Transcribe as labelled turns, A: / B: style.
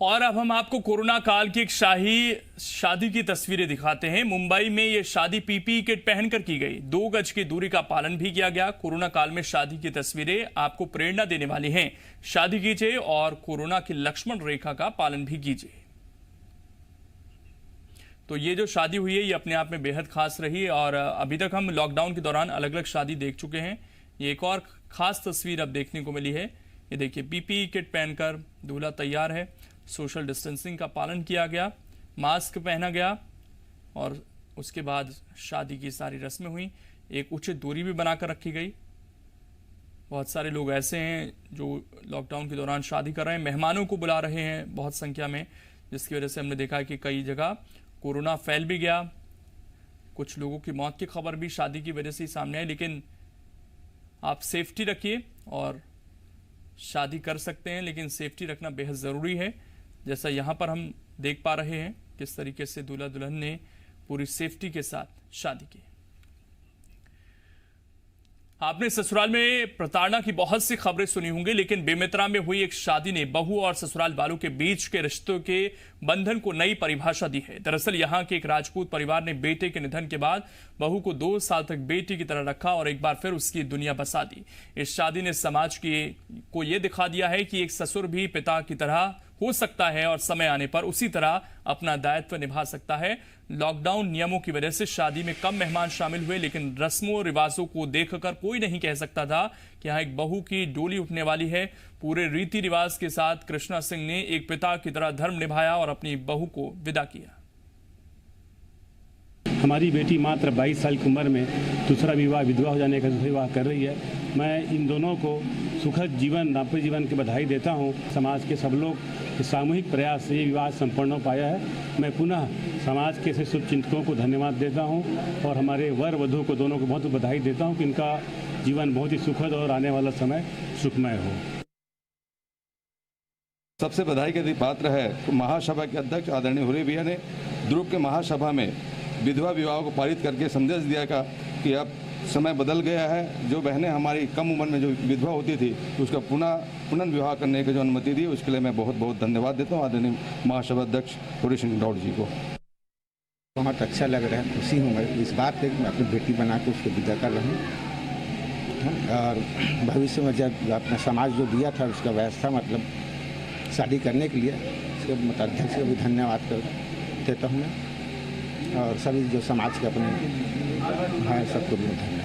A: और अब हम आपको कोरोना काल की एक शाही शादी की तस्वीरें दिखाते हैं। मुंबई में ये शादी पीपीई किट पहनकर की गई। 2 गज की दूरी का पालन भी किया गया। कोरोना काल में शादी की तस्वीरें आपको प्रेरणा देने वाली हैं। शादी कीजिए और कोरोना की लक्ष्मण रेखा का पालन भी कीजिए। तो ये जो शादी हुई है ये अपने आप में बेहद खास रही और अभी तक हम लॉकडाउन के दौरान अलग अलग शादी देख चुके हैं। ये एक और खास तस्वीर अब देखने को मिली है। ये देखिए, पीपीई किट पहनकर दूल्हा तैयार है, सोशल डिस्टेंसिंग का पालन किया गया, मास्क पहना गया और उसके बाद शादी की सारी रस्में हुई। एक उचित दूरी भी बनाकर रखी गई। बहुत सारे लोग ऐसे हैं जो लॉकडाउन के दौरान शादी कर रहे हैं, मेहमानों को बुला रहे हैं बहुत संख्या में, जिसकी वजह से हमने देखा कि कई जगह कोरोना फैल भी गया। कुछ लोगों की मौत की खबर भी शादी की वजह से ही सामने आई। लेकिन आप सेफ्टी रखिए और शादी कर सकते हैं, लेकिन सेफ्टी रखना बेहद ज़रूरी है। जैसा यहाँ पर हम देख पा रहे हैं किस तरीके से दूल्हा दुल्हन ने पूरी सेफ्टी के साथ शादी की। आपने ससुराल में प्रताड़ना की बहुत सी खबरें सुनी होंगी, लेकिन बेमित्रा में हुई एक शादी ने बहू और ससुराल वालों के बीच के रिश्तों के बंधन को नई परिभाषा दी है। दरअसल यहाँ के एक राजपूत परिवार ने बेटे के निधन के बाद बहू को 2 साल तक बेटी की तरह रखा और एक बार फिर उसकी दुनिया बसा दी। इस शादी ने समाज को ये दिखा दिया है कि एक ससुर भी पिता की तरह हो सकता है और समय आने पर उसी तरह अपना दायित्व निभा सकता है। लॉकडाउन नियमों की वजह से शादी में कम मेहमान शामिल हुए, लेकिन रस्मों रिवाजों को देखकर कोई नहीं कह सकता था कि यहाँ एक बहू की डोली उठने वाली है। पूरे रीति रिवाज के साथ कृष्णा सिंह ने एक पिता की तरह धर्म निभाया और अपनी बहू को विदा किया।
B: हमारी बेटी मात्र 22 साल की उम्र में दूसरा विवाह विधवा हो जाने का विवाह कर रही है। मैं इन दोनों को सुखद जीवन, दाम्पत्य जीवन की बधाई देता हूं। समाज के सब लोग के सामूहिक प्रयास से ये विवाह संपन्न हो पाया है। मैं पुनः समाज के शुभचिंतकों को धन्यवाद देता हूं और हमारे वर वधू को दोनों को बहुत बधाई देता हूं कि इनका जीवन बहुत ही सुखद और आने वाला समय सुखमय हो।
C: सबसे बधाई के पात्र है महासभा के अध्यक्ष आदरणीय हुर्रे भैया ने ध्रुव के महासभा में विधवा विवाह को पारित करके संदेश दिया कि अब समय बदल गया है। जो बहनें हमारी कम उम्र में जो विधवा होती थी उसका पुनर्विवाह करने की जो अनुमति दी, उसके लिए मैं बहुत बहुत धन्यवाद देता हूँ आदरणीय महासभा अध्यक्ष हुर्रे सिंह राउत जी को।
D: बहुत अच्छा लग रहा है, खुशी हूँ मैं इस बात पे कि मैं अपनी बेटी बना के उसको विदा कर रहा हूँ और भविष्य में जब अपना समाज जो दिया था उसका व्यवस्था मतलब शादी करने के लिए उसके अध्यक्ष को भी धन्यवाद देता हूँ मैं और सभी जो समाज के अपने हैं सबको भी धन्यवाद।